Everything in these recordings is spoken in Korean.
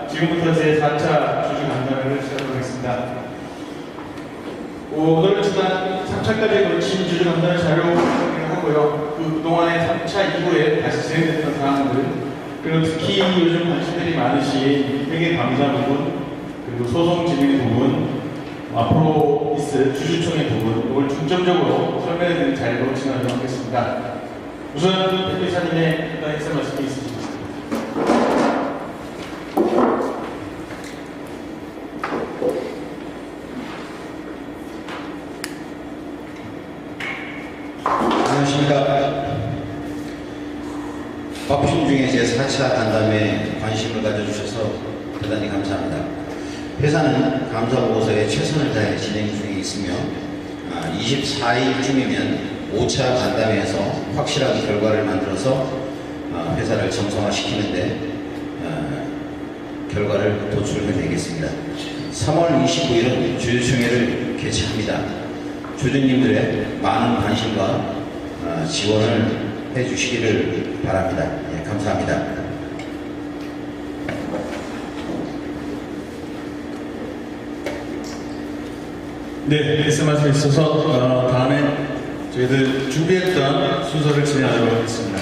지금부터 제 4차 주주 간담회를 시작하겠습니다. 오늘은 지난 3차까지 걸친 주주 간담회 자료를 하고요. 그동안의 3차 이후에 다시 진행됐던 사항들, 그리고 특히 요즘 관심들이 많으신 회계 감사 부분, 그리고 소송 진행 부분, 앞으로 있을 주주총회 부분, 이걸 중점적으로 설명해드리는 자리로 진행하도록 하겠습니다. 우선 대표이사님의 간단한 인사 말씀이 있으십니까? 안녕하십니까. 바쁘신 중에 제 4차 간담회에 관심을 가져주셔서 대단히 감사합니다. 회사는 감사보고서에 최선을 다해 진행 중에 있으며 24일쯤이면 5차 간담회에서 확실한 결과를 만들어서 회사를 정상화시키는데 결과를 도출해내겠습니다. 3월 29일은 주주총회를 개최합니다. 주주님들의 많은 관심과 지원을 해주시기를 바랍니다. 예, 감사합니다. 네, 말씀하신 있어서 다음에 저희들 준비했던 순서를 진행하도록 하겠습니다.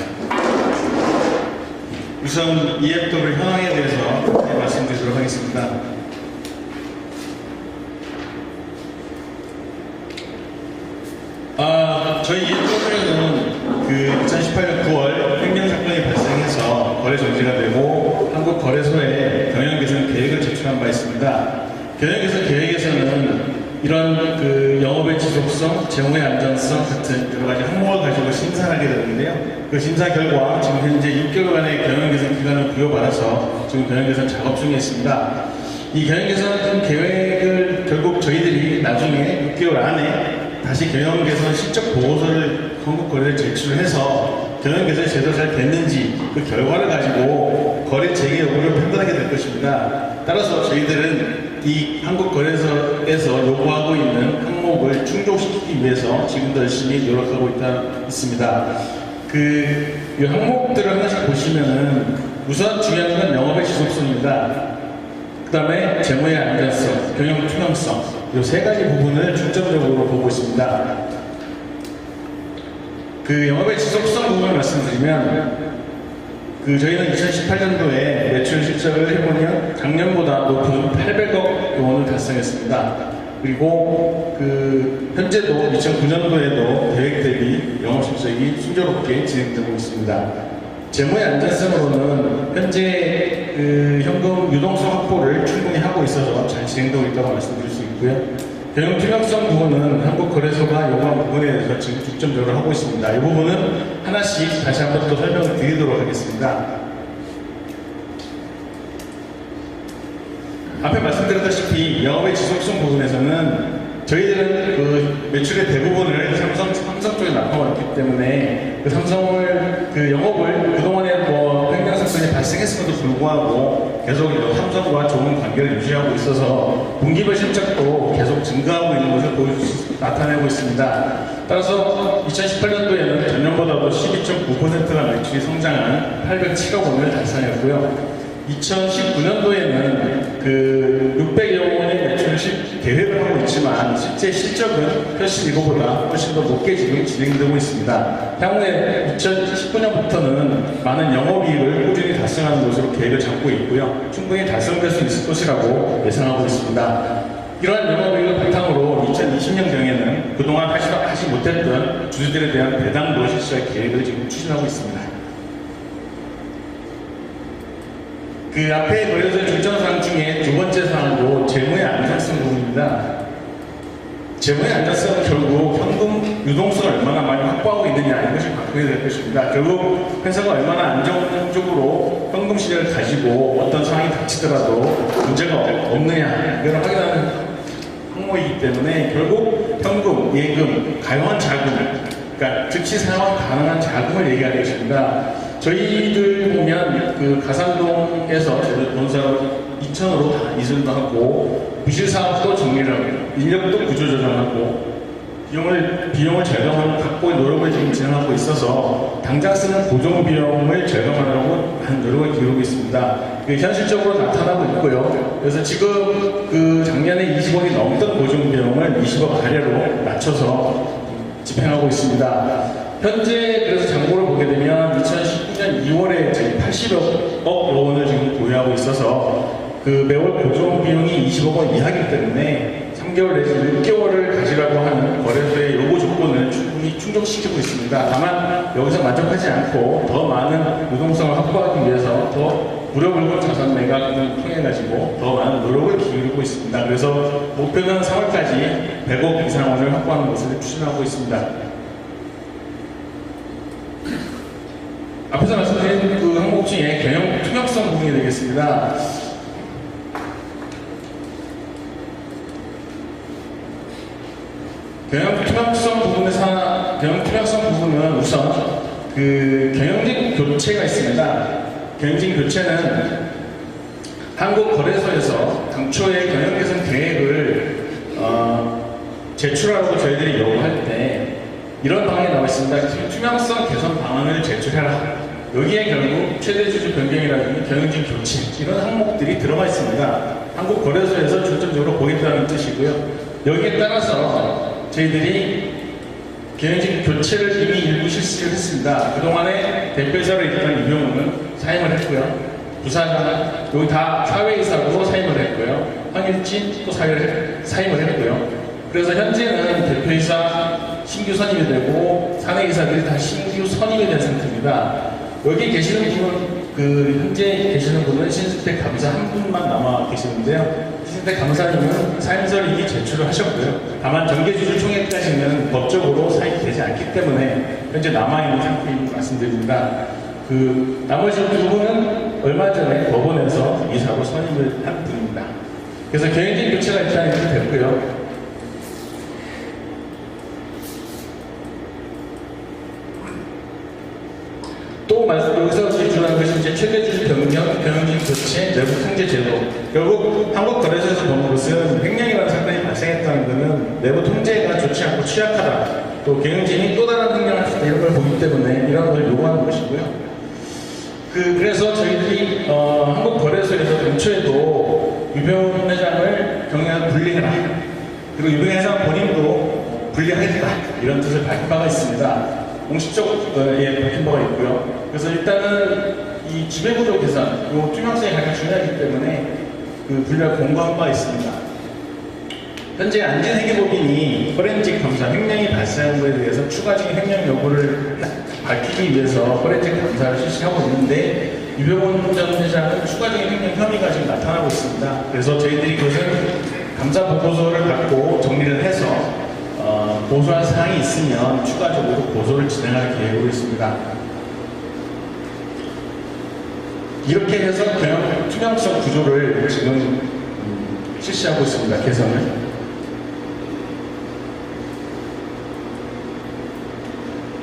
우선 이해도를 현황에 대해서 말씀드리도록 하겠습니다. 저희 이해도는 2018년 9월 횡령사건이 발생해서 거래 정지가 되고 한국거래소에 경영개선 계획을 제출한 바 있습니다. 경영개선 계획에서는 이런 영업의 지속성, 재무의 안전성 같은 여러 가지 항목을 가지고 심사를 하게 되는데요. 그 심사 결과 지금 현재 6개월간의 경영개선 기간을 부여받아서 지금 경영개선 작업 중에 있습니다. 이 경영개선 계획을 결국 저희들이 나중에 6개월 안에 다시 경영개선 실적 보고서를 한국거래소에 제출을 해서 경영개선이 제대로 잘 됐는지 그 결과를 가지고 거래 재개 여부를 판단하게 될 것입니다. 따라서 저희들은 이 한국거래소에서 요구하고 있는 항목을 충족시키기 위해서 지금도 열심히 노력하고 있습니다. 이 항목들을 하나씩 보시면은 우선 중요한 건 영업의 지속성입니다. 그 다음에 재무의 안전성, 경영 투명성, 이 세 가지 부분을 중점적으로 보고 있습니다. 영업의 지속성 부분을 말씀드리면 저희는 2018년도에 매출 실적을 해보면 작년보다 높은 800억 원을 달성했습니다. 그리고 현재도 2009년도에도 계획 대비 영업 실적이 순조롭게 진행되고 있습니다. 재무의 안전성으로는 현재 현금 유동성 확보를 충분히 하고 있어서 잘 진행되고 있다고 말씀드릴 수 있고요. 경영 투명성 부분은 한국거래소가 요구한 부분에 대해서 지금 중점적으로 하고 있습니다. 이 부분은 하나씩 다시 한번 또 설명을 드리도록 하겠습니다. 앞에 말씀드렸다시피 영업의 지속성 부분에서는 저희들은 매출의 대부분을 삼성 쪽에 납품을 했기 때문에 삼성을 영업을 그동안에 횡령 사건이 발생했음에도 불구하고 계속 삼성과 좋은 관계를 유지하고 있어서 분기별 실적도 계속 증가하고 있는 것을 나타내고 있습니다. 따라서 2018년도에는 전년보다도 12.9%가 매출이 성장한 807억 원을 달성했고요. 2019년도에는 600여 원의 매출 계획을 하고 있지만 실제 실적은 훨씬 이거보다 훨씬 더 높게 지금 진행되고 있습니다. 향후에 2019년부터는 많은 영업이익을 꾸준히 달성하는 것으로 계획을 잡고 있고요. 충분히 달성될 수 있을 것이라고 예상하고 있습니다. 이러한 영업이익을 바탕으로 2020년경에는 그동안 하지 못했던 주주들에 대한 배당도 실시할 계획을 지금 추진하고 있습니다. 앞에 보여준 중점사항 중에 두 번째 사항도 재무의 안전성 부분입니다. 재무의 안전성은 결국 현금 유동성을 얼마나 많이 확보하고 있느냐 이것이 바탕이 될 것입니다. 결국 회사가 얼마나 안정적으로 현금 시장을 가지고 어떤 상황이 닥치더라도 문제가 없느냐 이걸 확인하는 항목이기 때문에 결국 현금, 예금, 가용한 자금, 그러니까 즉시 사용 가능한 자금을 얘기하는 것입니다. 저희들 보면 가산동에서 저희 본사로 2천으로 다 이전도 하고 부실사업도 정리를 하고 인력도 구조조정하고 비용을 절감하는 확보의 노력을 지금 진행하고 있어서 당장 쓰는 고정 비용을 절감하려고 하는 노력을 기울이고 있습니다. 현실적으로 나타나고 있고요. 그래서 지금 작년에 20억이 넘던 고정 비용을 20억 아래로 낮춰서 집행하고 있습니다. 현재 그래서 장고를 보게 되면 2019년 2월에 저희 80억 원을 지금 보유하고 있어서 매월 고정 비용이 20억 원 이하이기 때문에 3개월 내지 6개월을 가지라고 하는 거래소의 요구 조건을 충분히 충족시키고 있습니다. 다만 여기서 만족하지 않고 더 많은 유동성을 확보하기 위해서 더 무료물건 자산 매각을 통해가지고 더 많은 노력을 기울이고 있습니다. 그래서 목표는 3월까지 100억 이상원을 확보하는 것을 추진하고 있습니다. 앞에서 말씀드린 항목 중에 경영 투명성 부분이 되겠습니다. 경영 투명성 부분은 우선 경영진 교체가 있습니다. 경영진 교체는 한국거래소에서 당초에 경영 개선 계획을 제출하라고 저희들이 요구할 때 이런 방안이 나와 있습니다. 투명성 개선 방안을 제출해라. 여기에 결국 최대 주주 변경이라든지 경영진 교체 이런 항목들이 들어가 있습니다. 한국거래소에서 중점적으로 보겠다는 뜻이고요. 여기에 따라서 저희들이 경영진 교체를 이미 일부 실시를 했습니다. 그동안에 대표이사로 있던 이병우는 사임을 했고요. 부사장, 여기 다 사회이사로 사임을 했고요. 황일진 또 사임을 했고요. 그래서 현재는 대표이사 신규 선임이 되고 사내이사들이 다 신규 선임이 된 상태입니다. 여기 계시는 분은 현재 계시는 분은 신승택 감사 한 분만 남아 계시는데요. 신승택 감사님은 사임서를 이미 제출을 하셨고요. 다만 정계주주총회까지는 법적으로 사임되지 않기 때문에 현재 남아있는 상태인 말씀드립니다. 나머지 두 분은 얼마 전에 법원에서 이사로 선임을 한 분입니다. 그래서 경영진 교체가 일단 이렇게 됐고요. 또 여기서 제출한 것이 이제 최대 주주 변경, 경영진 교체, 내부 통제 제도. 결국 한국거래소에서 보는 것은 횡령이라는 사건이 발생했다는 것은 내부 통제가 좋지 않고 취약하다. 또 경영진이 또 다른 횡령을 할 수 있다 이런 걸 보기 때문에 이런 걸 요구하는 것이고요. 그래서 저희들이 한국거래소에서 근처에도 유병훈 회장을 경영을 분리해라. 그리고 유병훈 회장 본인도 분리하겠다. 이런 뜻을 밝힌 바가 있습니다. 공식적 밝힌 바가 있고요. 그래서 일단은 이 지배구조 개선, 이 투명성이 가장 중요하기 때문에 분리를 공고한 바 있습니다. 현재 안진회계법인이 포렌식 감사, 횡령이 발생한 것에 대해서 추가적인 횡령 여부를 밝히기 위해서 포렌식 감사를 실시하고 있는데 유병훈 전 회장은 추가적인 횡령 혐의가 지금 나타나고 있습니다. 그래서 저희들이 그것을 감사 보고서를 갖고 정리를 해서 고소할 사항이 있으면 추가적으로 고소를 진행할 계획으로 있습니다. 이렇게 해서 경영 투명성 구조를 지금 실시하고 있습니다. 개선을.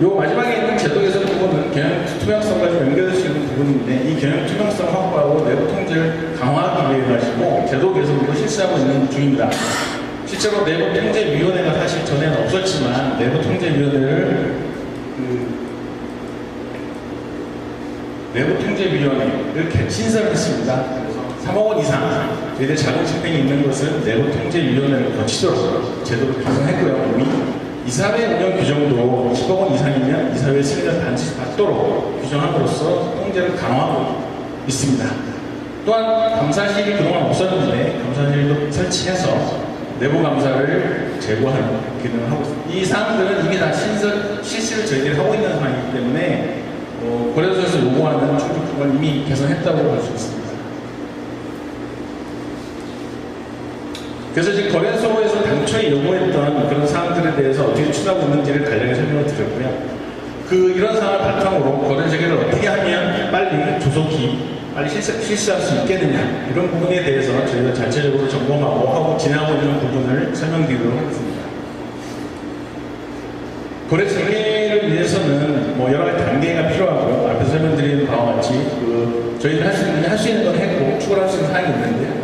요 마지막에 있는 제도 개선 부분은 경영 투명성과 좀 연결될 수 있는 부분인데 이 경영 투명성 확보하고 내부 통제를 강화하기 위해 가지고 제도 개선도 실시하고 있는 중입니다. 실제로 내부 통제위원회가 사실 전에는 없었지만 내부 통제위원회를 신설을 했습니다. 그래서 3억 원 이상 저희들 자금 집행이 있는 것은 내부 통제위원회를 거치도록 제도를 개선했고요. 이미 이사회 운영 규정도 10억 원 이상이면 이사회 승인을 반드시 받도록 규정함으로써 통제를 강화하고 있습니다. 또한 감사실이 그동안 없었는데 감사실도 설치해서 내부 감사를 제고하는 기능을 하고 있습니다. 이 사항들은 이미 다 실시를 저희들이 하고 있는 상황이기 때문에 거래소에서 요구하는 충족조건을 이미 개선했다고 할 수 있습니다. 그래서 지금 거래소에서 당초에 요구했던 그런 사항들에 대해서 어떻게 추가하고 있는지를 간략히 설명을 드렸고요. 이런 상황을 바탕으로 거래 재개를 어떻게 하면 빨리 조속히 빨리 실시할 수 있겠느냐 이런 부분에 대해서 저희가 자체적으로 점검하고 하고 진행하고 있는 부분을 설명드리도록 하겠습니다. 거래 재개를 위해서는 여러 가지 단계가 필요하고요. 앞에서 설명드린 바와 같이 저희들 할 수 있는 건 했고 추가할 수 있는 사항이 있는데요.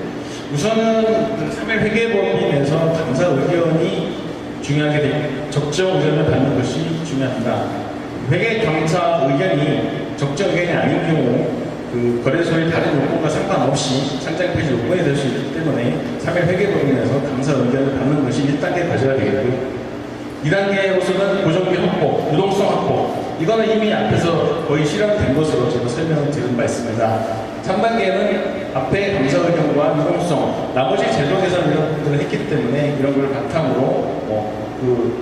우선은 3일 회계법인에서 감사 의견이 중요하게 됩니다. 적정 의견을 받는 것이 중요합니다. 회계 감사 의견이 적정 의견이 아닌 경우 그 거래소의 다른 요건과 상관없이 상장 폐지 요건이 될 수 있기 때문에 3일 회계법인에서 감사 의견을 받는 것이 1단계 가져야 되겠고요. 2단계로서는 고정비 확보, 유동성 확보. 이거는 이미 앞에서 거의 실현된 것으로 제가 설명을 드린 바 있습니다. 3단계는 앞에 감사 의견과 유동성, 나머지 제도 개선 이런 부분을 했기 때문에 이런 걸 바탕으로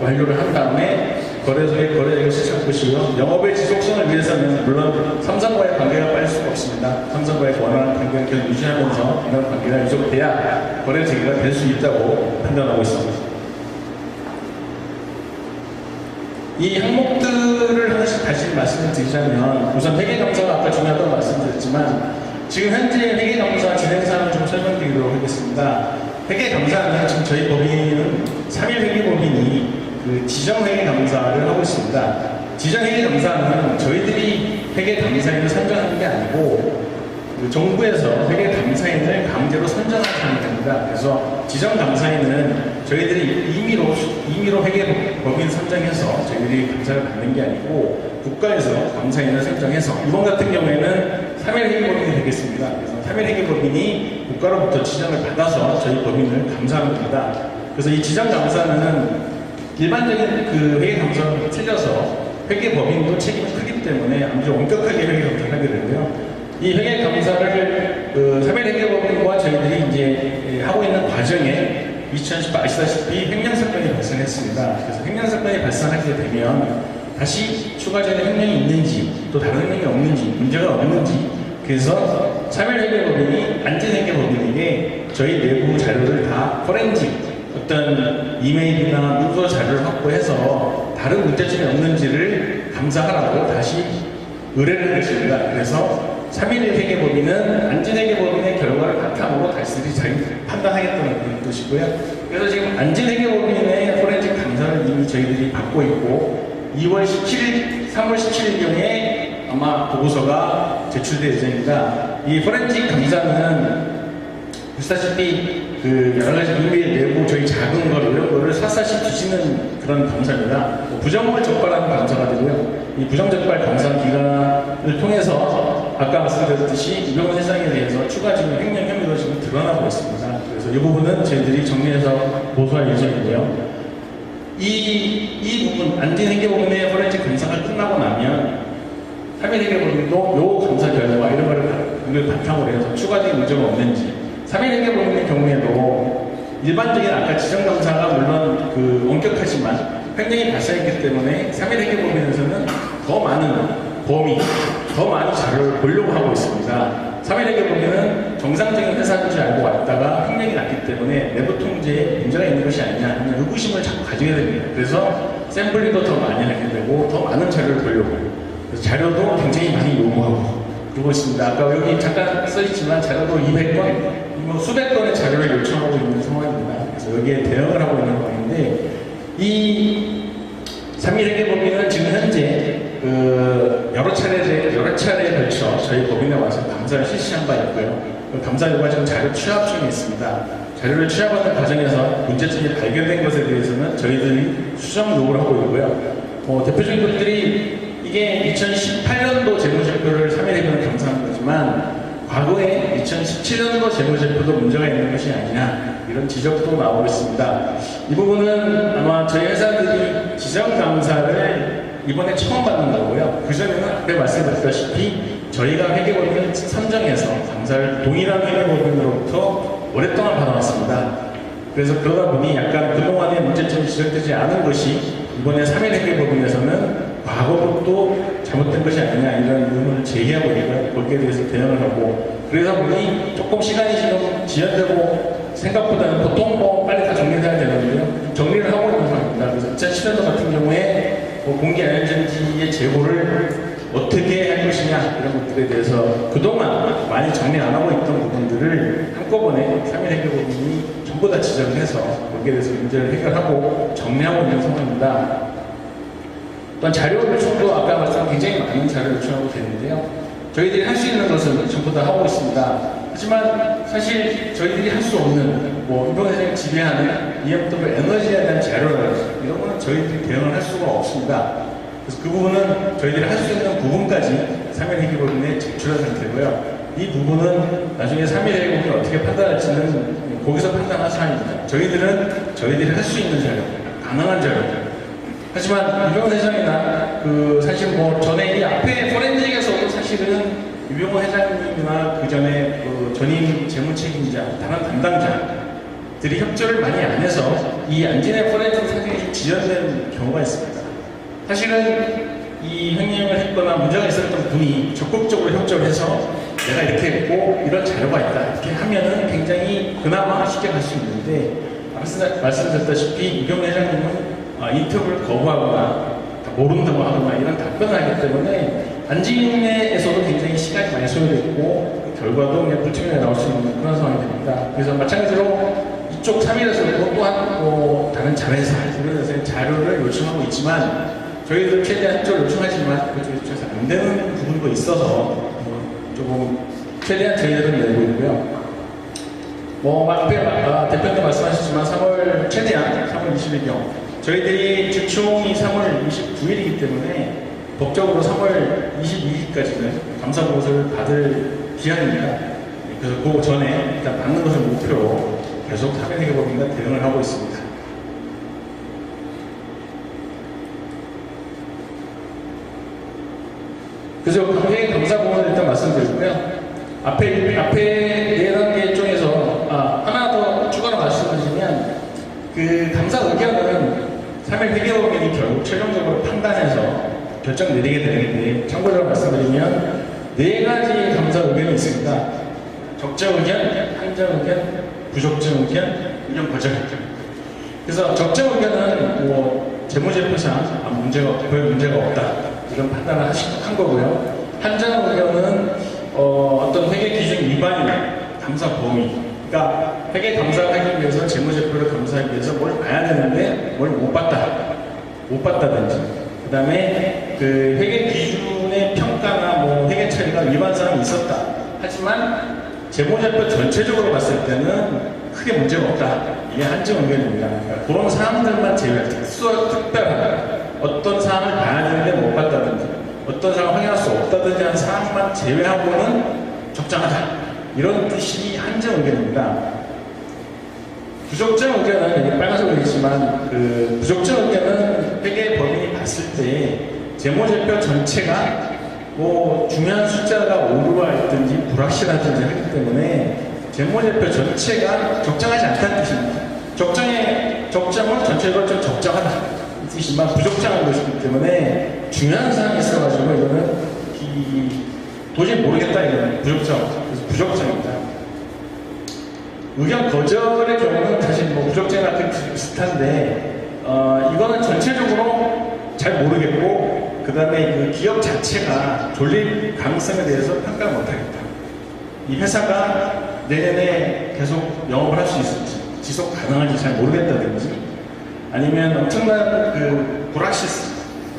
완료를 한 다음에 거래소의 거래액을 시작할 것이고요. 영업의 지속성을 위해서는 물론 삼성과의 관계가 빠질 수가 없습니다. 삼성과의 원활한 관계를 계속 유지하면서 이런 관계가 유지돼야 거래 재개가 될 수 있다고 판단하고 있습니다. 이 항목들을 하나씩 다시 말씀을 드리자면 우선 회계감사가 아까 중요하다고 말씀드렸지만 지금 현재 회계감사 진행사항을 좀 설명드리도록 하겠습니다. 회계감사는 지금 저희 법인은 3일 회계법인이 그 지정회계감사를 하고 있습니다. 지정회계감사는 저희들이 회계감사인을 선정하는 게 아니고 그 정부에서 회계감사인을 강제로 선정하는 겁니다. 그래서 지정감사인은 저희들이 임의로 회계법인 선정해서 저희들이 감사를 받는 게 아니고 국가에서 감사인을 선정해서 이번 같은 경우에는 3일 회계법인이 되겠습니다. 그래서 3일 회계법인이 국가로부터 지정을 받아서 저희 법인을 감사하는 겁니다. 그래서 이 지정감사는 일반적인 그 회계감사와 틀려서 회계법인도 책임이 크기 때문에 아주 엄격하게 회계감사를 하게 되고요. 이 회계감사를 3일 회계법인과 저희들이 이제 하고 있는 과정에 2018 아시다시피 횡령사건이 발생했습니다. 그래서 횡령사건이 발생하게 되면 다시 추가적인 횡령이 있는지 또 다른 횡령이 없는지 문제가 없는지 그래서 3일 회계법인이 안전회계법인에게 저희 내부 자료를 다 포렌식 어떤 이메일이나 문서 자료를 확보해서 다른 문제점이 없는지를 감사하라고 다시 의뢰를 하겠습니다. 그래서 3일 회계법인은 안전회계법인의 결과를 바탕으로 다시 자기 판단하겠다는 그런 뜻이고요. 그래서 지금 안전회계법인의 포렌식 감사를 이미 저희들이 받고 있고 2월 17일, 3월 17일경에 아마 보고서가 제출될 예정입니다. 이 포렌식 감사는 보시다시피 그 여러 가지 이메일 내부 저희 작은 거 이런 거를 샅샅이 뒤지는 그런 감사입니다. 부정물 적발하는 감사가 되고요. 이 부정적발 감사 기간을 통해서 아까 말씀드렸듯이 이병헌 회장에 대해서 추가적인 횡령 혐의도 지금 드러나고 있습니다. 그래서 이 부분은 저희들이 정리해서 보수할 예정이고요. 이 부분 안전회계법인의 포렌식 감사가 끝나고 나면 3일 회계법인도 요 감사 결과 이런 거를 바탕으로 해서 추가적인 문제가 없는지 3일 회계법인의 경우에도 일반적인 아까 지정감사가 물론 그 엄격하지만 횡령이 발생했기 때문에 3일 회계법인에서는 더 많은 범위, 더 많은 자료를 보려고 하고 있습니다. 3일 회계법인은 정상적인 회사인 줄 알고 왔다가 횡령이 났기 때문에 내부 통제에 문제가 있는 것이 아니냐 하는 의구심을 자꾸 가지게 됩니다. 그래서 샘플링도 더 많이 하게 되고 더 많은 자료를 보려고 해요. 그래서 자료도 굉장히 많이 요구하고 그러고 있습니다. 아까 여기 잠깐 써있지만 자료도 200건, 수백 건의 자료를 요청하고 있는 상황입니다. 그래서 여기에 대응을 하고 있는 상황인데 이 3일 회계법인은 지금 현재 여러 차례에 걸쳐 저희 법인에 와서 감사를 실시한 바 있고요. 그 감사 결과 지금 자료 취합 중에 있습니다. 자료를 취합하는 과정에서 문제점이 발견된 것에 대해서는 저희들이 수정 요구를 하고 있고요. 대표적인 것들이 이게 2018년도 재무제표를 3일 회계는 감사한 거지만 과거에 2017년도 재무제표도 문제가 있는 것이 아니냐 이런 지적도 나오고 있습니다. 이 부분은 아마 저희 회사들이 지정감사를 이번에 처음 받는 거고요. 그전에는 앞에 말씀드렸다시피 저희가 회계법인을 선정해서 감사를 동일한 회계법인으로부터 오랫동안 받아왔습니다. 그래서 그러다 보니 약간 그동안의 문제점이 지적되지 않은 것이 이번에 3일 회계법인에서는 과거부터 잘못된 것이 아니냐 이런 의문을 제기하고 있고요. 거기에 대해서 대응을 하고 그러다 보니 조금 시간이 지금 지연되고 생각보다는 보통 빨리 다 정리해야 되는데요. 정리를 하고 있는 상황입니다. 그래서 2017년도 같은 경우에 공개 안전지의 제보를 어떻게 할 것이냐 이런 것들에 대해서 그동안 많이 정리 안 하고 있던 부분들을 한꺼번에 3일 회계법인이 전부 다 지적을 해서 거기에 대해서 문제를 해결하고 정리하고 있는 상황입니다. 또한 자료 요청도 아까 말씀한 굉장히 많은 자료 요청하고 되는데요. 저희들이 할 수 있는 것은 전부 다 하고 있습니다. 하지만 사실 저희들이 할 수 없는 뭐 이번 회장이 지배하는 EMW 에너지에 대한 자료라든지 이런 거는 저희들이 대응을 할 수가 없습니다. 그래서 그 부분은 저희들이 할 수 있는 부분까지 3일 회계법인에 제출한 상태고요. 이 부분은 나중에 3일 회계법인이 어떻게 판단할지는 거기서 판단할 사안입니다. 저희들은 저희들이 할 수 있는 자료, 가능한 자료. 하지만 유병원 회장이나 사실 뭐 전에 이 앞에 포렌식에서도 사실은 유병원 회장님이나 그 전에 전임 재무 책임자, 다른 담당자들이 협조를 많이 안 해서 이 안진의 포렌식 상황이 좀 지연된 경우가 있습니다. 사실은 이 횡령을 했거나 문제가 있었던 분이 적극적으로 협조를 해서 내가 이렇게 했고 이런 자료가 있다 이렇게 하면은 굉장히 그나마 쉽게 갈 수 있는데 말씀드렸다시피 유병원 회장님은 인터뷰를 거부하거나 모른다고 하거나 이런 답변을 하기 때문에 안진에서도 굉장히 시간이 많이 소요됐고 결과도 그냥 불투명하게 나올 수 있는 그런 상황이 됩니다. 그래서 마찬가지로 이쪽 3일에서도 또한 다른 자회사 이런 데서 자료를 요청하고 있지만 저희들 최대한 협조를 요청하지만 그쪽에서 안 되는 부분도 있어서 조금 최대한 저희들은 내고 있고요. 뭐 앞에 대표님 말씀하셨지만 3월 최대한 3월 20일경 저희들이 주총이 3월 29일이기 때문에 법적으로 3월 22일까지는 감사 보고서를 받을 기한입니다. 그래서 그 전에 일단 받는 것을 목표로 계속 3일 회계법인과 대응을 하고 있습니다. 그래서 회계 감사 부분을 일단 말씀드리고요. 앞에 4단계 쪽에서 하나 더 추가로 말씀드리면 그 감사 의견은 3일 회계법인이 결국 최종적으로 판단해서 결정 내리게 되는데 참고적으로 말씀드리면 4가지 감사 의견이 있습니다. 적정 의견, 한정 의견, 부적정 의견, 의견 거절 의견. 그래서 적정 의견은 뭐 재무제표상 별 문제가 없다 이런 판단을 한 거고요. 한정 의견은 어떤 회계 기준 위반이나 감사 범위, 그러니까 회계 감사를 하기 위해서 재무제표를 감사하기 위해서 뭘 봐야 되는데 뭘 못 봤다든지, 그 다음에 그 회계 기준의 평가나 뭐 회계 처리가 위반 사항이 있었다. 하지만 재무제표 전체적으로 봤을 때는 크게 문제가 없다. 이게 한정 의견입니다. 그러니까 그런 사항들만 제외할 때 특별한 어떤 사항을 봐야 되는데 못 봤다든지 어떤 사항을 확인할 수 없다든지 하는 사항만 제외하고는 적정하다. 이런 뜻이 한정 의견입니다. 부적정 의견은 빨간색으로 있지만 그 부적정 의견은 회계 법인이 봤을 때 재무제표 전체가 뭐 중요한 숫자가 오류가 있든지 불확실하든지 하기 때문에 재무제표 전체가 적정하지 않다는 뜻입니다. 적정은 전체적으로 좀 적정하다 이 뜻이지만 부적정한 것이기 때문에 중요한 사항이 있어가지고 이거는 도저히 모르겠다 이거는 그래서 부적정입니다. 의견 거절의 경우는 사실 뭐 부적정이나 비슷한데 이거는 전체적으로 잘 모르겠고 그 다음에 그 기업 자체가 존립 가능성에 대해서 평가를 못하겠다. 이 회사가 내년에 계속 영업을 할 수 있을지 지속 가능한지 잘 모르겠다든지 아니면 엄청난 그 불확실성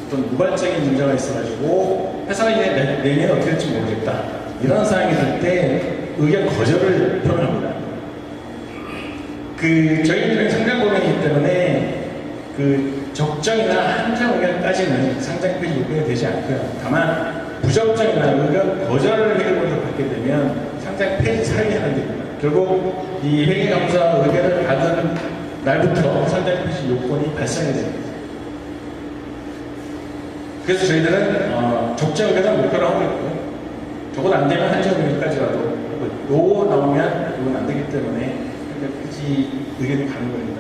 어떤 무발적인 문제가 있어가지고 회사가 이제 내년에 어떻게 될지 모르겠다 이런 상황이 될 때 의견 거절을 표현합니다. 저희들은 상장법인이기 때문에 그 적정이나 한정 의견까지는 상장폐지 요건이 되지 않고요. 다만 부적정이나 의견 거절을 회계법인으로 받게 되면 상장폐지 사유에 해당됩니다. 결국 이 회계감사 의견을 받은 날부터 상장폐지 요건이 발생이 됩니다. 그래서 저희들은 적정 의견을 목표로 하고 있고 저것 안 되면 한정 의견까지라도 하고 있고 요거 나오면 이건 안 되기 때문에 상장폐지 의견이 가는 겁니다.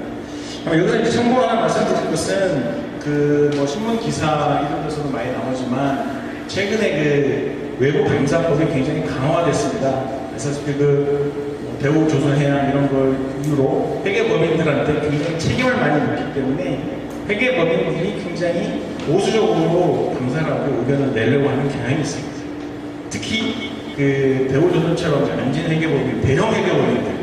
여기서 이제 참고로 하나 말씀드릴 것은 뭐 신문 기사 이런 데서도 많이 나오지만 최근에 그 외부 감사법이 굉장히 강화됐습니다. 그래서 뭐 대우 조선해양 이런 걸 이유로 회계법인들한테 굉장히 책임을 많이 묻기 때문에 회계법인들이 굉장히 보수적으로 감사를 하고 의견을 내려고 하는 경향이 있습니다. 특히 그 대우 조선처럼 안진 회계법인, 대형 회계법인들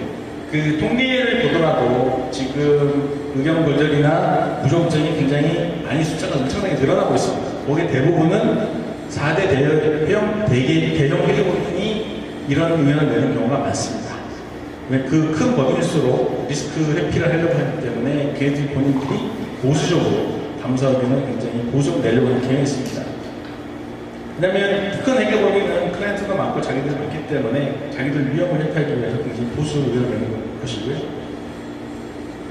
그 통계를 보더라도 지금 의견 거절이나 부적정이 굉장히 많이 숫자가 엄청나게 늘어나고 있습니다. 거기에 대부분은 4대 대형 회계법인이 이런 의견을 내는 경우가 많습니다. 그 큰 법인일수록 리스크 회피를 하려고 하기 때문에 걔네들 본인들이 보수적으로 감사 의견을 굉장히 보수적으로 내려고 하는 경향이 있습니다. 왜냐하면 북한 회계법인은 클라이언트가 많고 자기들이 많기 때문에 자기들 위험을 회피하기 위해서 굉장히 보수 의견을 내는 것이고요.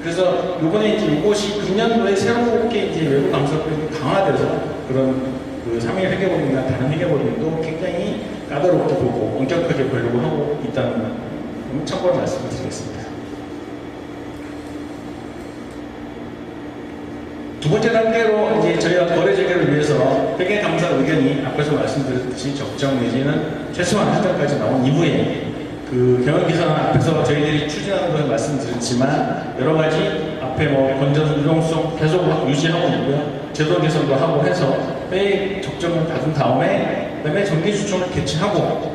그래서 이번에 이제 이것이 2년도에 새롭게 이제 외부 감사법이 강화돼서 그런 그 3일 회계법인이나 다른 회계법인도 굉장히 까다롭게 보고 엄격하게 보려고 하고 있다는 참고로 말씀을 드리겠습니다. 두 번째 단계로 이제 저희가 거래 재개를 위해서 회계 감사 의견이 앞에서 말씀드렸듯이 적정 내지는 최소한 한정까지 나온 이후에 그 경영 개선 앞에서 저희들이 추진하는 것을 말씀드렸지만 여러 가지 앞에 뭐 건전 유동성 계속 유지하고 있고요. 제도 개선도 하고 해서 회의 적정을 받은 다음에 그다음에 정기 주총을 개최하고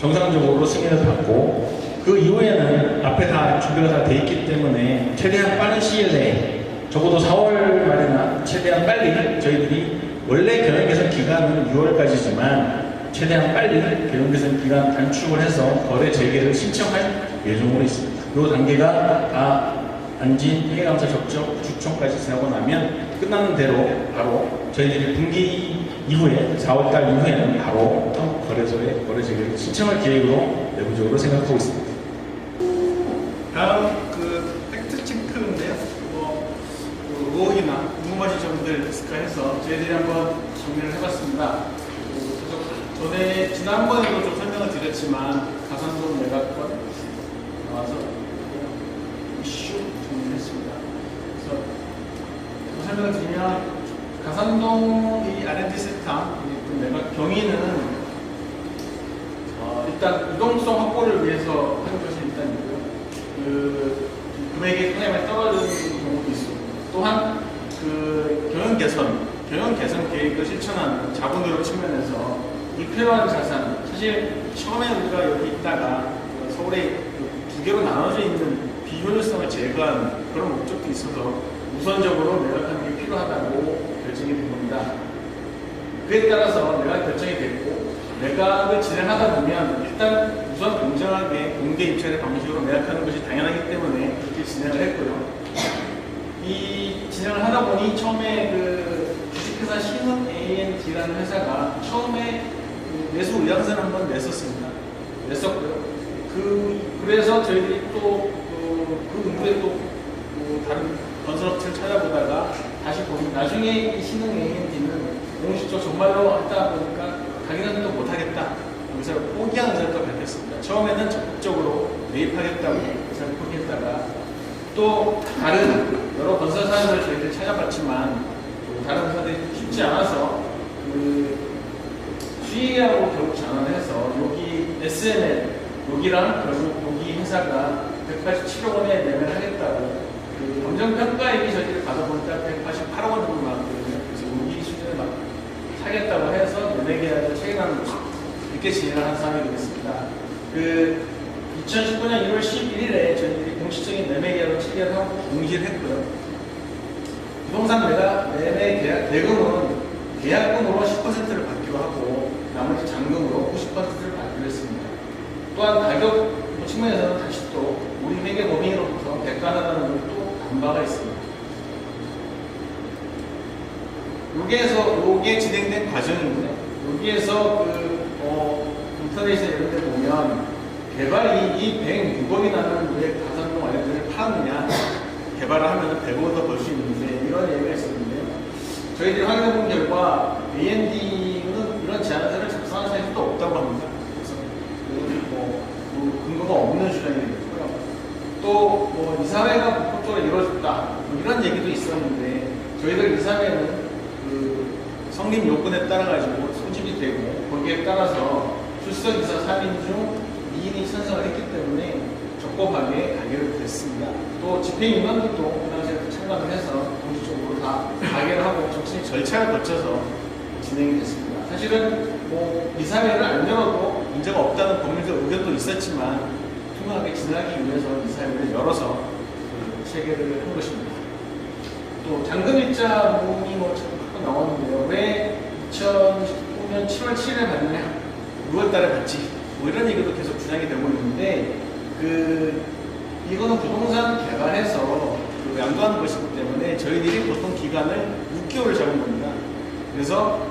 정상적으로 승인을 받고 그 이후에는 앞에 다 준비가 다 돼 있기 때문에 최대한 빠른 시일 내에 적어도 4월 말이나 최대한 빨리 저희들이 원래 경영 개선 기간은 6월까지지만 최대한 빨리 경영 개선 기간 단축을 해서 거래 재개를 신청할 예정으로 있습니다. 이 단계가 다 안진 회계감사 적정 주총까지 지나고 나면 끝나는 대로 바로 저희들이 분기 이후에 4월달 이후에는 바로 거래소에 거래 재개를 신청할 계획으로 내부적으로 생각하고 있습니다. 다음 그 팩트 체크인데요. 의혹이나 궁금하신 점들 있을까 해서 저희들이 한번 정리를 해봤습니다. 전에 지난번에도 좀 설명을 드렸지만 가산동 매각권 나와서 이슈 정리를 했습니다. 그래서 좀 설명을 드리면 가산동 이 R&D 센터 매각 경위는 일단 유동성 확보를 위해서 하는 것이 일단이고요. 그 금액이 상당히 많이 떨어지는 경우도 있고 또한 그 경영 개선 계획을 실천하는 자본으로 측면에서 불필요한 자산, 사실 처음에 우리가 여기 있다가 서울에 두 개로 나눠져 있는 비효율성을 제거하는 그런 목적도 있어서 우선적으로 매각하는 게 필요하다고 결정이 된 겁니다. 그에 따라서 매각 결정이 됐고 매각을 진행하다 보면 일단 우선 공정하게 공개 입찰의 방식으로 매각하는 것이 당연하기 때문에 그렇게 진행을 했고요. 이 진행을 하다 보니 처음에 그 주식회사 신흥 A&D라는 회사가 처음에 그 매수 의향서를 한번 냈었고요. 그래서 저희들이 또 그 이후에 또 다른 건설업체를 찾아보다가 다시 보니 나중에 이 신흥 A&D는 공식적으로 정말로 하다 보니까 자기는 또 못하겠다. 그래서 포기한 의사를 또 밝혔습니다. 처음에는 적극적으로 매입하겠다고 의사를 포기했다가 또 다른 여러 건설사들을 저희들이 찾아봤지만 다른 회사들이 쉽지 않아서 그 수의하고 결국 전화를 해서 여기 SNL 여기랑 결국 여기 회사가 187억 원에 매매를 하겠다고 그 검정평가액이 저희들이 받아보니까 188억 원 정도 나왔거든요. 그래서 여기 수준을 막 사겠다고 해서 매매 계약을 체결하는 이렇게 진행을 한 상황이 되겠습니다. 그 2019년 1월 11일에 저희들이 공식적인 매매 계약을 체결하고 공시를 했고요. 부동산 매매 계약 대금은 계약금으로 10%를 받기로 하고 나머지 잔금으로 90%를 받기로 했습니다. 또한 가격 측면에서는 다시 또 우리 회계법인으로부터 백관하다는 것도 반바가 있습니다. 요게 진행된 과정인데 여기에서 인터넷에 이런 데 보면 개발이 이 106억이라는 왜 가산동 아이들을 팔았느냐 개발을 하면 100억을 더 벌 수 있는데 이런 얘기가 있었는데요. 저희들이 확인해본 결과 A&D는 이런 제안서를 작성한 사람이 또 없다고 합니다. 그래서 근거가 없는 주장이 되고요. 또 이사회가 법적으로 이루어졌다 이런 얘기도 있었는데 저희들 이사회는 그 성립 요건에 따라 가지고 소집이 되고 거기에 따라서 출석이사 3인 중 2인이 찬성을 했기 때문에 적법하게 가결을 됐습니다. 또 집행위원들도 그 당시에 참관을 해서 공식적으로 다 가결을 하고 정치적 절차를 거쳐서 진행이 됐습니다. 사실은 이사회를 안 열어도 문제가 없다는 법률적 의견도 있었지만 투명하게 진행하기 위해서 이사회를 열어서 체결을 한 것입니다. 또 잔금일자 부분이 자꾸 나오는데요. 왜 2019년 7월 7일에 받느냐 6월 달에 받지 이런 얘기도 계속 주장이 되고 있는데 이거는 부동산 개발해서 양도하는 것이기 때문에 저희들이 보통 기간을 6개월 잡은 겁니다. 그래서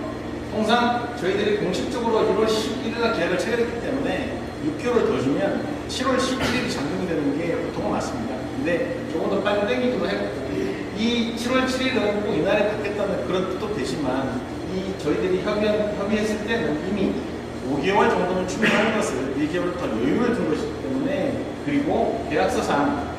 통상 저희들이 공식적으로 1월 11일 날 계약을 체결했기 때문에 6개월을 더 주면 7월 11일이 잔금이 되는 게 보통은 맞습니다. 근데 조금 더 빨리 땡기기도 했고, 이 7월 7일은 꼭 이날에 받겠다는 그런 뜻도 되지만, 저희들이 협의했을 때는 이미 5개월 정도는 충분한 것을 1개월 더 여유를 둔 것이기 때문에, 그리고 계약서상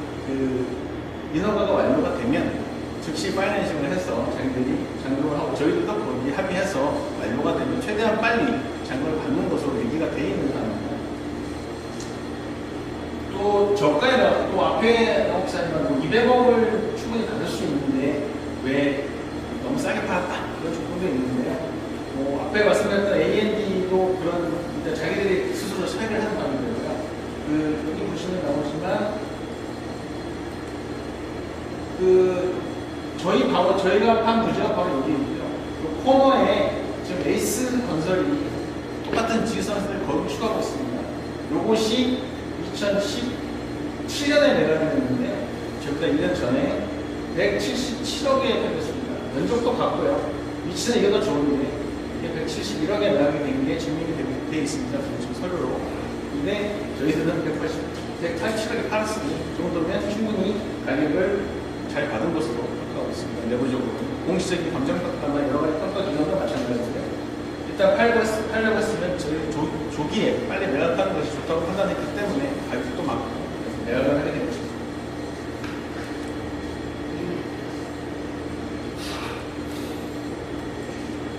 인허가가 완료가 되면 즉시 파이낸싱을 해서 자기들이 잔금을 하고, 저희들도 거기 합의해서 완료가 되면 최대한 빨리 잔금을 받는 것으로 얘기가 되어 있는 상황입니다. 또 저가에 또 앞에 나옵사지만 200억을 충분히 받을 수 있는데 왜 너무 싸게 팔았다 그런 조건도 있는데요. 앞에 말씀드렸던 A&D도 그런 자기들이 스스로 차이를 하는 방법이고요. 여기 보시면 나오지만 저희가 판 부지가 바로 여기 있고요. 코너에 지금 에이스 건설이 똑같은 지선을 거기 추가하고 있습니다. 요것이 2017년에 매각이 됐는데 저보다 1년 전에 177억에 팔렸습니다. 면적도 같고요. 위치는 이게 더 좋은데 이게 171억에 매각이 된 게 증명이 되어 있습니다. 지금 서류로. 근데 저희들은 187억에 팔았으니 이 정도면 충분히 가격을 잘 받은 것으로 평가하고 있습니다. 내부적으로. 공시적인 감정평가나 여러 가지 평가 기준도 마찬가지고요. 일단 팔려고 했으면 저희 조기에 빨리 매각하는 것이 좋다고 판단했기 때문에 가격도 많고 매각을 하게 된 것입니다.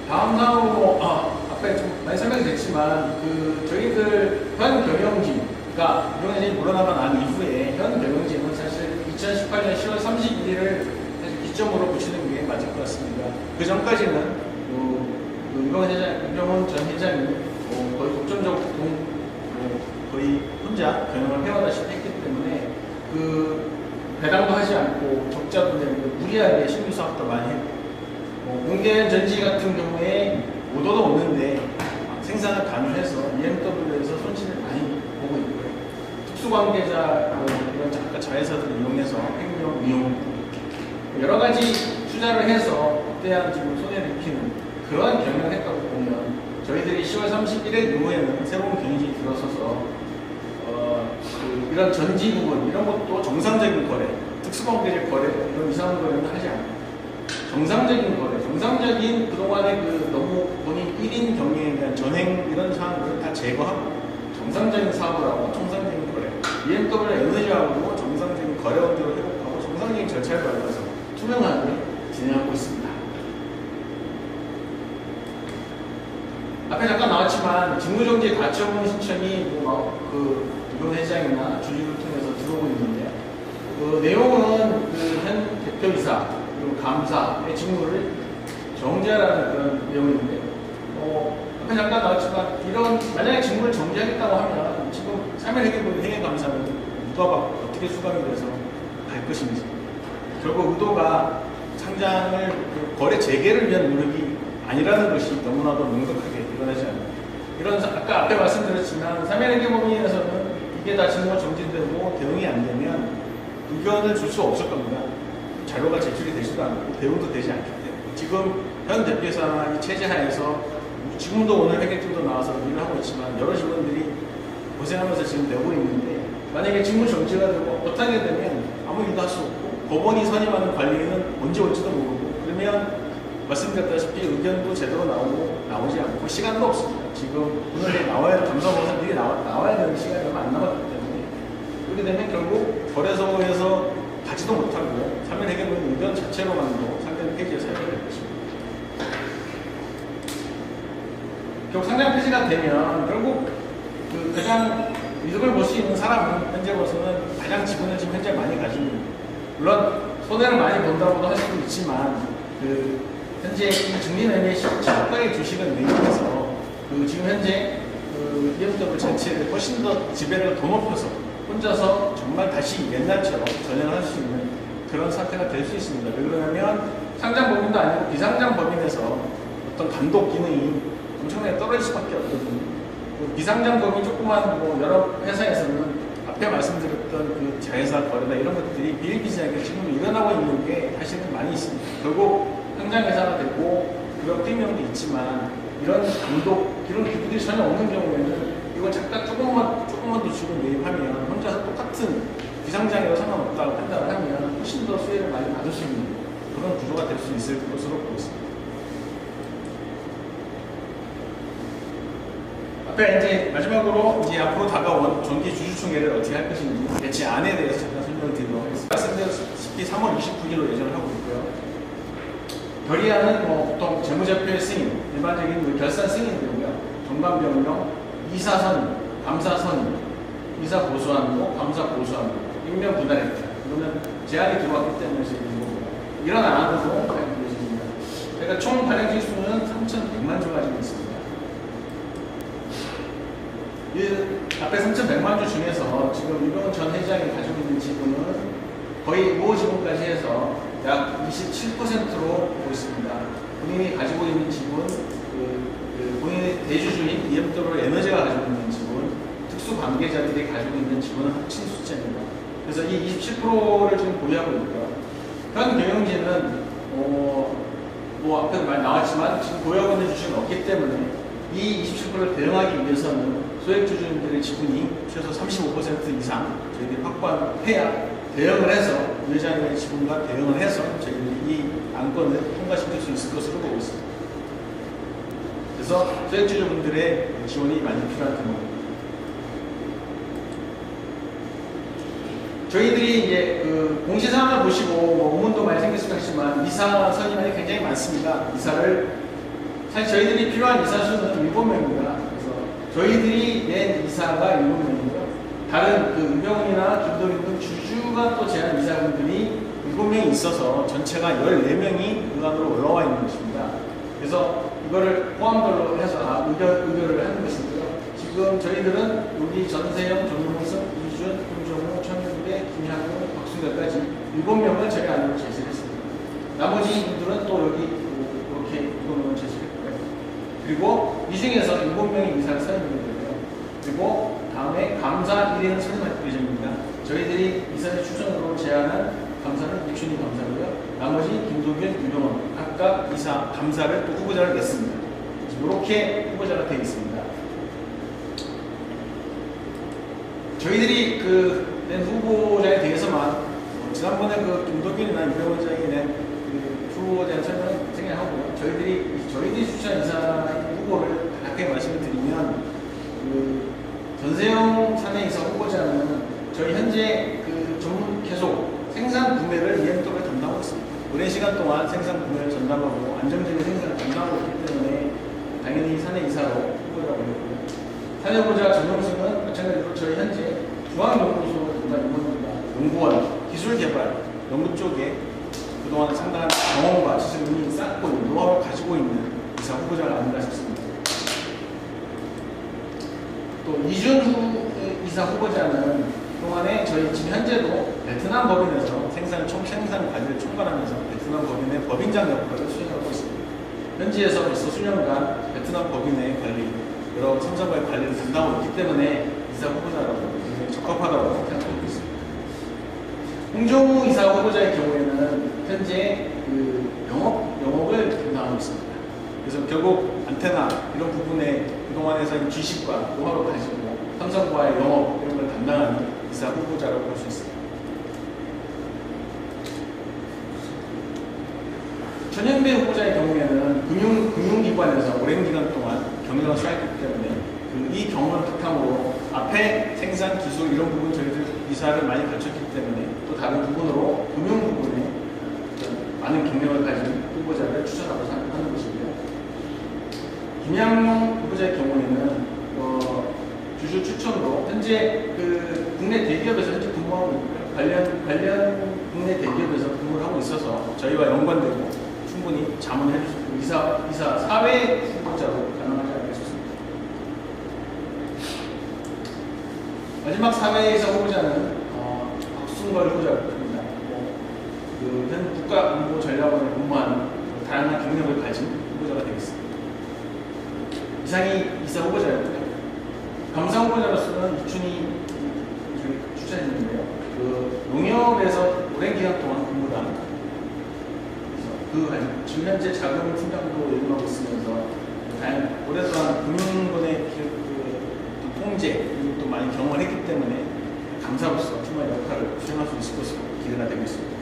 다음 사항으로 앞에 좀 많이 설명이 됐지만 저희들 현 경영진가 이번에 물러나고 난 이후에 현 경영진은 사실 2018년 10월 31일을 기점으로 붙이는 게 맞을 것 같습니다. 그 전까지는 이병헌 전 회장이 거의 독점적으로 거의 혼자 경영을 해와다시피 했기 때문에 배당도 하지 않고 적자도 내고 무리하게 신규 사업도 많이 했고 용대현 전지 같은 경우에 오도도 없는데 생산을 강요해서 EMW에서 손실을 많이 보고 있고요. 특수관계자 이런 아까 자회사들을 이용해서 횡령, 이용 여러 가지 투자를 해서 거대한 지금 손해를 입히는 그러한 경영을 했다고 보면 저희들이 10월 31일 이후에는 새로운 경영진이 들어서서 이런 전지 부분 이런 것도 정상적인 거래, 특수관계적 거래 이런 이상한 거래는 하지 않고 정상적인 거래, 정상적인 그동안의 너무 본인 1인 경영에 대한 전행 이런 사항들을 다 제거하고 정상적인 사업을 하고 정상적인 거래, EMW 에너지하고 정상적인 거래 원대로 회복하고 정상적인 절차를 밟아서 투명하게 진행하고 있습니다. 앞에 잠깐 나왔지만 직무정지 가처분 신청이 이번 회장이나 주주를 통해서 들어오고 있는데요. 내용은 현 대표이사 그리고 감사의 직무를 정지하라는 그런 내용인데 앞에 잠깐 나왔지만 만약에 직무를 정지하겠다고 하면 지금 3일 회계부의 회계감사는 누가 어떻게 수감이 돼서 갈 것인지 결국 의도가 상장을 거래 재개를 위한 노력이 아니라는 것이 너무나도 명백하게 드러나지 않아요. 아까 앞에 말씀드렸지만 3일 회계법인에서는 이게 다 직무가 정지되고 대응이 안 되면 의견을 줄 수 없을 겁니다. 자료가 제출이 되지도 않고 대응도 되지 않기 때문에 지금 현 대표이사 이 체제 하에서 지금도 오늘 회계팀도 나와서 일을 하고 있지만 여러 직원들이 고생하면서 지금 내고 있는데 만약에 직무 정지가 되고 못하게 되면 아무 일도 할 수 없고 법원이 선임하는 관리인은 언제 올지도 모르고 그러면 말씀드렸다시피 의견도 제대로 나오지 않고 시간도 없습니다. 지금 오늘 나와야 감사보고서들이 나와야 되는 시간이 얼마 안 남았기 때문에 그렇게 되면 결국 거래소에서 가지도 못하고 3일 회계부의 의견 자체로만도 상대는 폐지해서 해야 될 것입니다. 결국 상장 폐지가 되면 결국 가장 이득을 볼 수 있는 사람은 현재로서는 가장 지분을 지금 현재 많이 가지고 있는 물론 손해를 많이 본다고도 할 수도 있지만 현재 이 증리매매 시가의 주식을 매입해서 지금 현재 EMW 전체를 훨씬 더 지배를 더 높여서 혼자서 정말 다시 옛날처럼 전향할 수 있는 그런 사태가 될 수 있습니다. 왜 그러냐면 상장법인도 아니고 비상장법인에서 어떤 감독 기능이 엄청나게 떨어질 수밖에 없거든요. 비상장법인 조그만 여러 회사에서는 앞에 말씀드렸던 그 자회사 거래나 이런 것들이 비일비재하게 지금 일어나고 있는 게 사실은 많이 있습니다. 결국 현장회사가 되고 그런 프리미엄도 있지만 이런 감독, 이런 기구들이 전혀 없는 경우에는 이걸 잠깐 조금만 더 주고 매입하면 혼자서 똑같은 비상장애로 상관없다고 판단을 하면 훨씬 더 수혜를 많이 받을 수 있는 그런 구조가 될 수 있을 것으로 보고 있습니다. 앞에 이제 마지막으로 이제 앞으로 다가온 정기 주주총회를 어떻게 할 것인지 대체 안에 대해서 잠깐 설명을 드리도록 하겠습니다. 말씀드렸다시피 3월 29일로 예정을 하고 있고요. 결의안은 보통 재무제표의 승인, 일반적인 결산 승인이고요. 정관변경, 이사선, 감사선, 이사 보수한도, 감사 보수한도, 임명 분할했다. 이거는 제한이 들어왔기 때문에 지금 거고요. 이런 안으로 발표되십니다. 그러니까 총 발행지 수는 3,100만 주 가지고 있습니다. 이 앞에 3,100만 주 중에서 지금 유병훈 전 회장이 가지고 있는 지분은 거의 우호 지분까지 해서 약 27%로 보고 있습니다. 본인이 가지고 있는 지분, 본인의 대주주인 EMW 에너지가 가지고 있는 지분, 특수 관계자들이 가지고 있는 지분을 합친 숫자입니다. 그래서 이 27%를 지금 보유하고 있고요. 현 경영진은 앞에도 많이 나왔지만 지금 보유하고 있는 주식은 없기 때문에 이 27%를 대응하기 위해서는 소액주주들의 지분이 최소 35% 이상 저희들이 확보해야 대응을 해서 회장님의 지분과 대응을 해서 저희들이 이 안건을 통과시킬 수 있을 것으로 보고 있습니다. 그래서 소액주주분들의 지원이 많이 필요한 경우입니다. 저희들이 이제 그 공시상황을 보시고 의문도 많이 생길 수가 있지만 이사 선임안이 굉장히 많습니다. 사실 저희들이 필요한 이사 수는 7명입니다. 그래서 저희들이 낸 이사가 7명이고요. 다른 그 유병훈이나 김도민 등 주주가 또 제한 이사분들이 7명이 있어서 전체가 14명이 그 안으로 올라와 있는 것입니다. 그래서 이거를 포함별로 해서 의결을 하는 것이고요. 지금 저희들은 여기 전세영, 정용석, 이준, 김정우, 천윤배, 김향우, 박순결까지 7명을 저희 안으로 제시를 했습니다. 나머지 분들은 또 여기 이렇게 7명을 제시했고요. 그리고 이 중에서 7명의 이사를 선임되고요. 그리고 다음에 감사 1위는 선임할 예정입니다. 저희들이 이사의 추천으로 제안한 감사는 육춘희 감사고요. 나머지 김도균, 유병헌 각각 이사, 감사를 또 후보자를 냈습니다. 이렇게 후보자가 되어 있습니다. 저희들이 낸 후보자에 대해서만 지난번에 김도균이나 유병헌 원장이 낸 후보자에 대한 설명을 생략하고요. 저희들이 추천한 이사의 후보를 간략하게 말씀을 드리면 전세영 사내이사 후보자는 저희 현재 전문 계속 생산 구매를 EMW에 담당하고 있습니다. 오랜 시간 동안 생산 구매를 전담하고 안정적인 생산을 담당하고 있기 때문에 당연히 사내이사로 후보자라고 했고요. 사내후보자 전용승은 마찬가지로 저희 현재 중앙연구소 연구원, 기술개발, 연구 쪽에 그동안 상당한 경험과 지식을 쌓고 있는 노하우를 가지고 있는 이사 후보자가 아닌가 싶습니다. 또 이준후 이사 후보자는 그동안에 저희 지금 현재도 베트남 법인에서 생산 관리를 총괄하면서 베트남 법인의 법인장 역할을 수행하고 있습니다. 현지에서 벌써 수년간 베트남 법인의 관리, 여러 선정과의 관리를 담당하고 있기 때문에 이사 후보자라고 굉장히 적합하다고 생각하고 있습니다. 홍정우 이사 후보자의 경우에는 현재 영업을 담당하고 있습니다. 그래서 결국 안테나 이런 부분에 그동안에서 지식과 노하우를 가지고 삼성과의 영업 이런 걸 담당하는 이사 후보자라고 볼 수 있습니다. 천연배 후보자의 경우에는 금융기관에서 오랜 기간 동안 경력을 쌓였기 때문에 이 경험을 바탕으로 앞에 생산, 기술 이런 부분 저희들 이사를 많이 갖췄기 때문에 또 다른 부분으로 금융 부분에 많은 경력을 가진 후보자를 추천하고 하는 것이고요. 김양용 후보자의 경우에는 주주 추천으로 현재 국내 대기업에서 현재 근무하고 있고요. 관련 국내 대기업에서 근무를 하고 있어서 저희와 연관되고 충분히 자문해 주시고 이사 사회 후보자로 가능하지 않을까 싶습니다. 마지막 사회이사 후보자는 박순걸 후보자입니다. 현 국가안보전략원에 근무하는 다양한 경력을 가진 후보자가 되겠습니다. 이상이 이사 후보자였고요. 감사 후보자로서는 이춘희 추천했는데요. 그 농협에서 오랜 기간 동안 근무한 지금 현재 자금 팀장도 역임하고 있으면서 오랫동안 금융권의 통제 이것도 많이 경험을 했기 때문에 강사로서 정말 역할을 수행할 수 있을 것으로 기대가 되고 있습니다.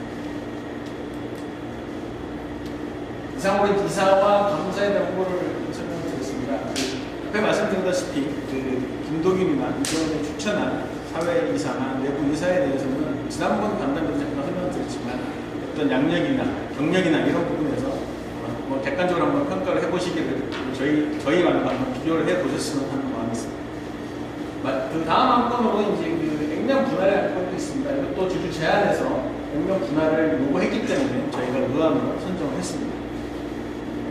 이상으로 이사와 감사에 대한 홍보를 설명드리겠습니다. 앞에 말씀드렸다시피 김도균이나 이정원이 추천한 사회 이사나 내부 이사에 대해서는 지난번 간담회도 잠깐 설명드렸지만 어떤 양력이나 경력이나 이런 부분에서 뭐 객관적으로 한번 평가를 해보시기를 저희와 한번 비교를 해보셨으면 하는 마음이 있습니다. 그 다음 안건으로 이제 그 액면 분할의 안건도 있습니다. 이것도 주주 제안에서 액면 분할을 요구했기 때문에 저희가 의안으로 선정을 했습니다.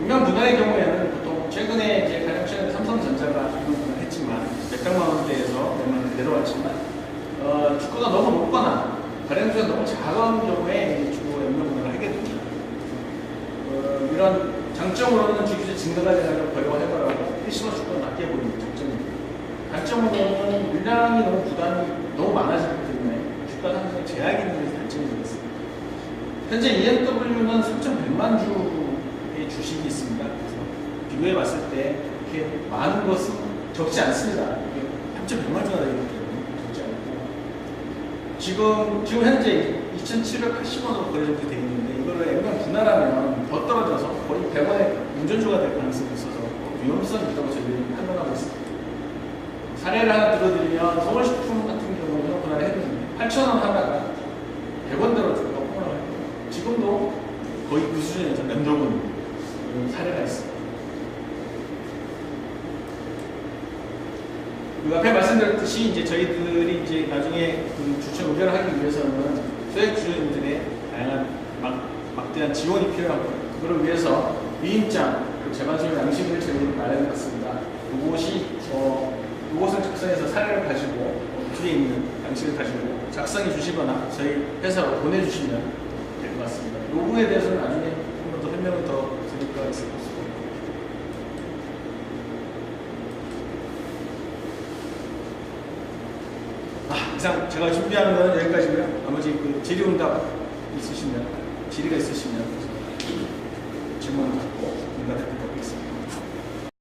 액면 분할의 경우에는 보통 최근에 이제 가장 최근에 삼성전자가 액면 분할을 했지만 몇백만 원대에서 몇만 내려왔지만 주가가 너무 높거나 발행수가 너무 작은 경우에 주로 액면 분할을 하게 됩니다. 이런 장점으로는 주주의 증가가 되는 거래와 해결하고 일시적 주가가 낮게 보이는 장점입니다. 단점으로는 물량이 너무 부담이 너무 많아지기 때문에 주가 상승에 제약이 있는 것이 단점이 되겠습니다. 현재 EMW는 3,100만 주의 주식이 있습니다. 그래서 비교해 봤을 때 이렇게 많은 것은 적지 않습니다. 3,100만 주가 되기 때문에 적지 않고 지금 현재 2,780원으로 거래 정지되어 있는데 이거를 액면 분할하면 더 떨어져서 거의 100원의 운전주가 될 가능성이 있어서 위험성이 있다고 저희들이 판단하고 있습니다. 사례를 하나 들어드리면 서울식품 같은 경우는 분할을 했는데 8,000원 하다가 100원대로 주가가 폭락을 했고 지금도 거의 그 수준에서 면도는 사례가 있습니다. 그 앞에 말씀드렸듯이 이제 저희들이 이제 나중에 그 주총 의결을 하기 위해서는 소액 주주님들의 다양한 막대한 지원이 필요하고 그걸 위해서 위임장, 재반수의 양식을 저희들이 마련해봤습니다. 이것을 작성해서 사례를 가지고 뒤에 있는 양식을 가지고 작성해 주시거나 저희 회사로 보내주시면 될 것 같습니다. 이 부분에 대해서는 나중에 한 번 더 설명을 더 드릴 것 같습니다. 이상 제가 준비한 건 여기까지고요. 나머지 그 질의응답 질의가 있으시면 질문 받고 응답해 드리도록